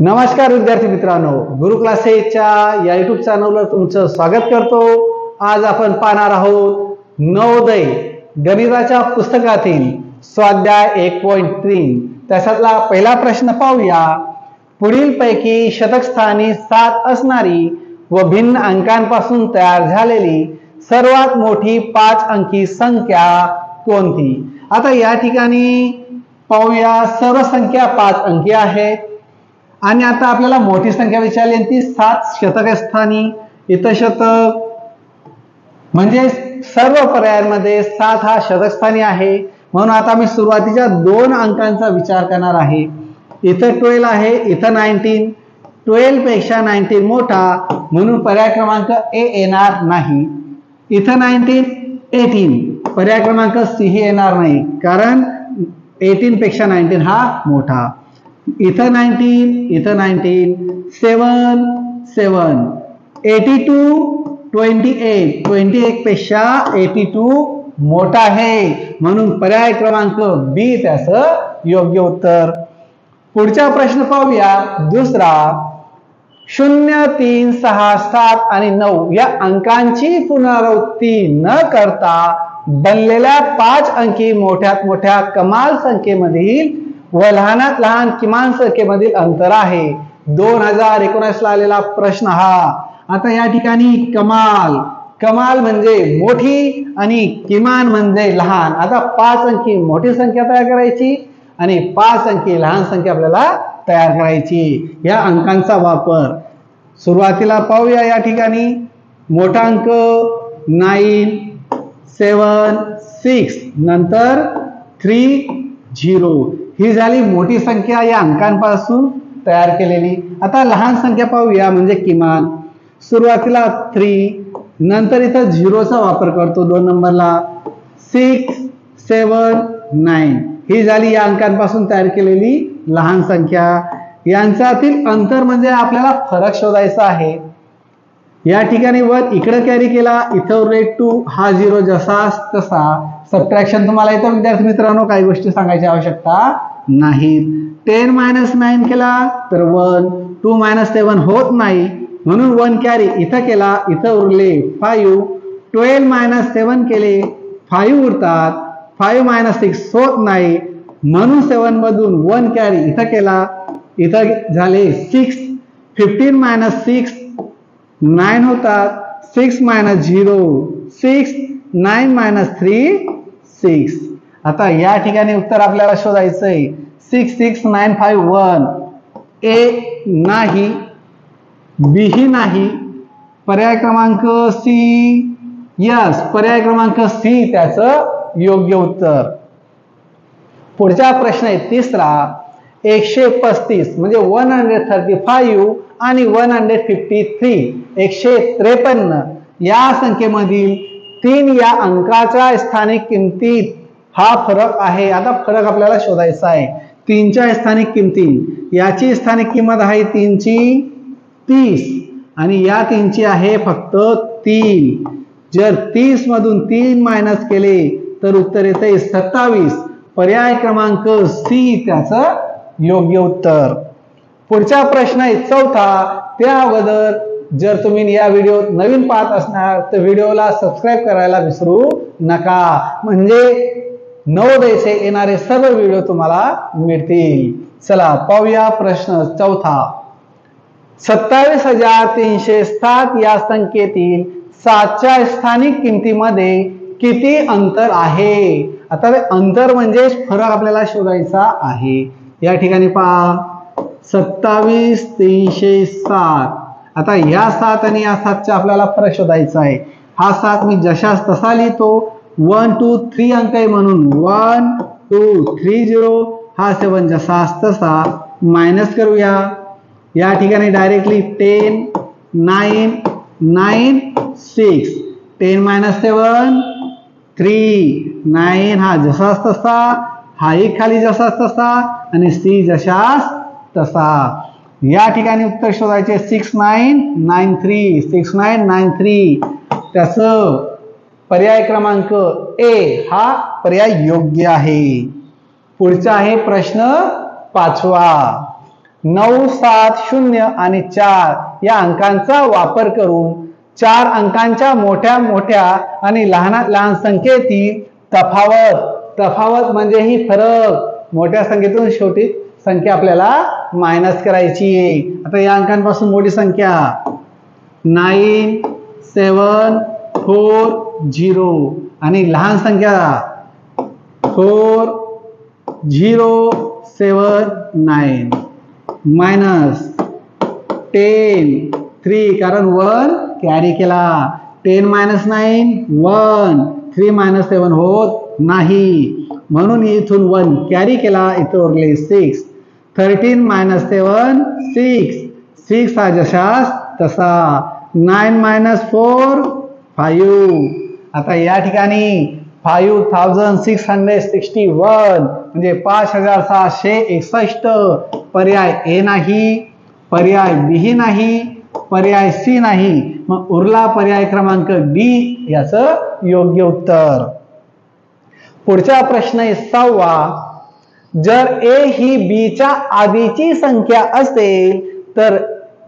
नमस्कार विद्यार्थी मित्रांनो, गुरु क्लासेसच्या या युट्यूब चॅनलवर तुमचं स्वागत करतो। आज आपण पाहणार आहोत नवोदय गणिताच्या पुस्तकातील स्वाध्याय 1.3 त्याच्यातला पहिला प्रश्न पाहूया। पुढीलपैकी शतकस्थानी 7 असणारी व भिन्न अंकांपासून तयार झालेली सर्वात मोठी 5 अंकी संख्या कोणती। आता या ठिकाणी पाहूया, सर्व संख्या 5 अंकी आहेत आणि आता आपल्याला मोठी संख्या विचारली ती 7 शतकस्थानी। इथं शतक म्हणजे सर्व पर्यायांमध्ये 7 हा शतकस्थानी आहे, म्हणून आता मी सुरुवातीच्या 2 अंकांचा विचार करणार आहे। इथं 12 आहे, इथं 19। 12 पेक्षा 19 मोठा, म्हणून पर्याय क्रमांक ए येणार नाही। इथं 19, 18 पर्याय क्रमांक सी ही येणार नाही, कारण 18 पेक्षा 19 हा मोठा। इथं 19, इथं 19, 7, 7, 82, 28, 28 पेक्षा 82 मोठा आहे, म्हणून पर्याय क्रमांक बी त्याचं योग्य उत्तर। पुढचा प्रश्न पाहूया, दुसरा। 0, 3, 6, 7 आणि 9 या अंकांची पुनरावृत्ती न करता बनलेल्या 5 अंकी मोठ्यात मोठ्या कमाल संख्येमधील व लहानात लहान किमान संख्येमधील अंतर आहे। 2019 ला आलेला प्रश्न हा। आता या ठिकाणी कमाल म्हणजे मोठी आणि किमान म्हणजे लहान। आता 5 अंकी मोठी संख्या तयार करायची आणि 5 अंकी लहान संख्या आपल्याला तयार करायची। या अंकांचा वापर सुरुवातीला पाहूया। या ठिकाणी मोठा अंक 9, 7, 6 नंतर 3, 0 ही झाली मोठी संख्या या अंकांपासून तयार केलेली। आता लहान संख्या पाहूया, म्हणजे किमान। सुरुवातीला 3 नंतर इथं 0 चा वापर करतो 2 नंबरला। 6, 7, 9 ही झाली या अंकांपासून तयार केलेली लहान संख्या। यांच्यातील अंतर म्हणजे आपल्याला फरक शोधायचा आहे। या ठिकाणी वर इकडे कॅरी केला, इथं उरले 2, हा 0 जसा तसा। सबट्रॅक्शन तुम्हाला इथं विद्यार्थी मित्रांनो काही गोष्टी सांगायची आवश्यकता नाही। 10 - 9 केला तर 1, 2 - 7 होत नाही, म्हणून 1 कॅरी इथं केला, इथं उरले 5। 12 - 7 केले, 5 उरतात। 5 - 6 होत नाही, म्हणून 7 मधून 1 कॅरी इथं केला, इथं झाले 6। 15 - 6 9 होतात। 6 - 0 6, 9 - 3 6। आता या ठिकाणी उत्तर आपल्याला शोधायचंय। 6, 6, 9, 5, 1 ए नाही, बी ही नाही, पर्याय क्रमांक सी, यस पर्याय क्रमांक सी त्याचं योग्य उत्तर। पुढचा प्रश्न आहे तिसरा। 135 म्हणजे 135 आणि 153 153 या संख्येमधील 3 या अंकाच्या स्थानिक किमतीत हा फरक आहे। आता फरक आपल्याला शोधायचा आहे। 3च्या स्थानिक किमती, याची स्थानिक किंमत आहे 3 ची 30 आणि या 3 ची आहे फक्त 3। जर 30 मधून 3 मायनस केले तर उत्तर येते 27। पर्याय क्रमांक सी त्याचं योग्य उत्तर। पुढचा प्रश्न आहे चौथा। त्या अगोदर जर तुम्ही या व्हिडिओ नवीन पाहत असणार तर व्हिडिओला सबस्क्राइब करायला विसरू नका, म्हणजे नवोदयचे येणारे सर्व व्हिडिओ तुम्हाला मिळतील। चला पाहूया प्रश्न चौथा। 27,307 या संख्येतील 7च्या स्थानिक किमतीमध्ये किती अंतर आहे। आता अंतर म्हणजे फरक आपल्याला शोधायचा आहे। या ठिकाणी पहा 27,307। आता या 7 आणि या 7चा आपल्याला फरक शोधायचा आहे। हा 7 मी जशास तसा लिहितो, 1, 2, 3 अंक आहे म्हणून 1, 2, 3, 0 हा 7 जसास तसा मायनस करूया। या ठिकाणी डायरेक्टली 10, 9, 9, 6 10 - 7 3, 9 हा जसास तसा, हाही खाली जसास तसा आणि सी जशास तसा। या ठिकाणी उत्तर शोधायचे 6993 6993 त्याचं पर्याय क्रमांक ए हा पर्याय योग्य आहे। पुढचा आहे प्रश्न 5वा। 9, 7, 0 आणि 4 या अंकांचा वापर करून 4 अंकांच्या मोठ्या मोठ्या आणि लहान लहान संख्येतील तफावत म्हणजे ही फरक, मोठ्या संख्येतून छोटी संख्या आपल्याला मायनस करायची आहे. आता या अंकांपासून मोठी संख्या 9, 7, 4, 0 आणि लहान संख्या 4, 0, 7, 9 मायनस 10, 3 कारण 1 कॅरी केला. 10 - 9 1, 3 - 7 होत नाही म्हणून इथून 1 कॅरी केला, इथं उरले 6. 13 - 7 6, 6 हा जशास तसा. 9 - 4 5. आता या ठिकाणी 5661 म्हणजे 5661. पर्याय ए नाही, पर्याय बी नाही, पर्याय सी नाही, मग उरला पर्याय क्रमांक डी याचं योग्य उत्तर. पुढचा प्रश्न आहे 6वा. जर ए ही बी च्या आधीची संख्या असेल तर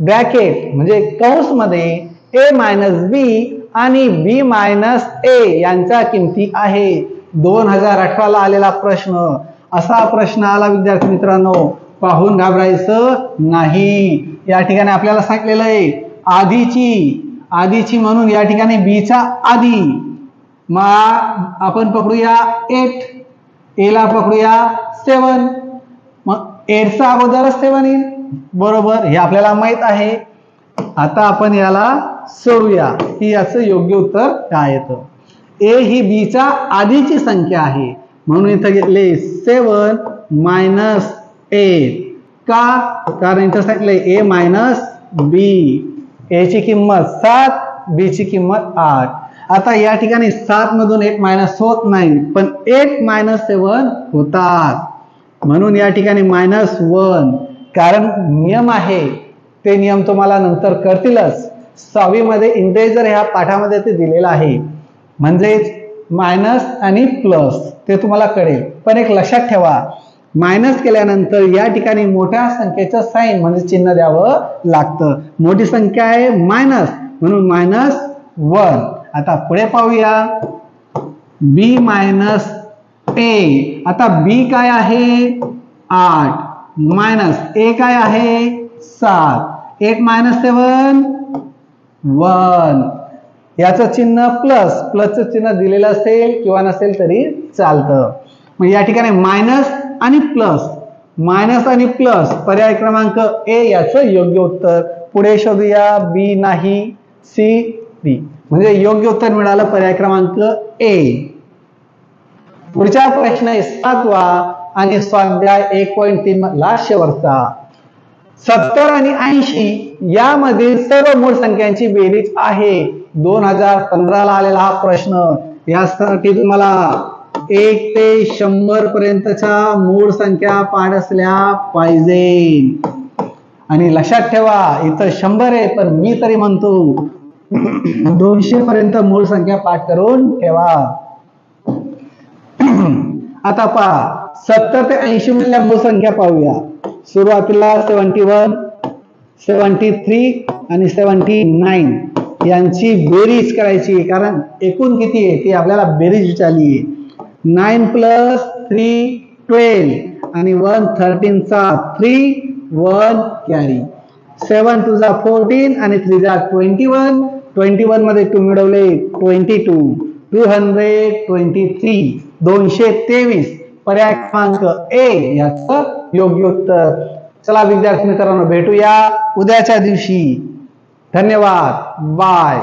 ब्रॅकेट म्हणजे कंसमध्ये ए मायनस बी आणि बी मायनस ए यांच्या किमती आहे. 2018 ला आलेला प्रश्न. असा प्रश्न आला विद्यार्थी मित्रांनो, पाहून घाबरायचं नाही. या ठिकाणी आपल्याला सांगितलेलं आहे आधीची म्हणून या ठिकाणी बी च्या आधी मग आपण पकडूया 8, ए ला पकडूया 7, मग 8 चा अगोदरच 7 येईल बरोबर, हे आपल्याला माहित आहे. आता आपण याला सोडूया की याचं योग्य उत्तर काय येतं. ए ही बी च्या आधीची संख्या आहे म्हणून इथं घेतले 7 मायनस 8. का? कारण इथं सांगितलंय ए मायनस बी. ए ची किंमत 7, बी ची किंमत 8. आता या ठिकाणी 7 मधून 8 मायनस होत नाही, पण 8 - 7 होतात म्हणून या ठिकाणी -1. कारण नियम आहे ते नियम तुम्हाला नंतर करतीलच. 6वी मध्ये इंटिजर ह्या पाठामध्ये ते दिलेलं आहे, म्हणजेच मायनस आणि प्लस ते तुम्हाला कळेल. पण एक लक्षात ठेवा, मायनस केल्यानंतर या ठिकाणी मोठ्या संख्येचं साइन म्हणजे चिन्ह द्यावं लागतं. मोठी संख्या आहे मायनस म्हणून -1. आता पुढे पाहूया बी मायनस ए. आता बी काय आहे 8 मायनस ए काय आहे 7. 8 - 7 1. याचं चिन्ह प्लसचं चिन्ह दिलेलं असेल किंवा नसेल तरी चालतं. मग या ठिकाणी मायनस आणि प्लस पर्याय क्रमांक ए याचं योग्य उत्तर. पुढे शोधूया बी नाही, सी डी म्हणजे योग्य उत्तर मिळालं पर्याय क्रमांक ए. पुढचा प्रश्न आहे 7वा आणि स्वाध्याय 1.3 मधला शेवटचा. 70 आणि 80 यामधील सर्व मूळ संख्यांची बेरीज आहे. 2015 ला आलेला हा प्रश्न. यासाठी तुम्हाला 1 ते 100 पर्यंतच्या मूळ संख्या पाठ असल्या पाहिजे. आणि लक्षात ठेवा इथं 100 आहे, पण मी तरी म्हणतो 200 पर्यंत मूळ संख्या पाठ करून ठेवा. आता पहा 70 ते 80 मधल्या मूळ संख्या पाहूया. सुरुवातीला 71, 73 आणि 79 यांची बेरीज करायची, कारण एकूण किती आहे ते आपल्याला बेरीज विचारली आहे. 9 + 3 12 आणि 1 13 चा 3 1 कॅरी. 7 2 जा 14 आणि 3 जा 21. 21 मध्ये 2 मिळवले 22. 223 223 पर्याय क्रमांक ए याचं योग्य उत्तर. चला विद्यार्थी मित्रांनो भेटूया उद्याच्या दिवशी. धन्यवाद. बाय.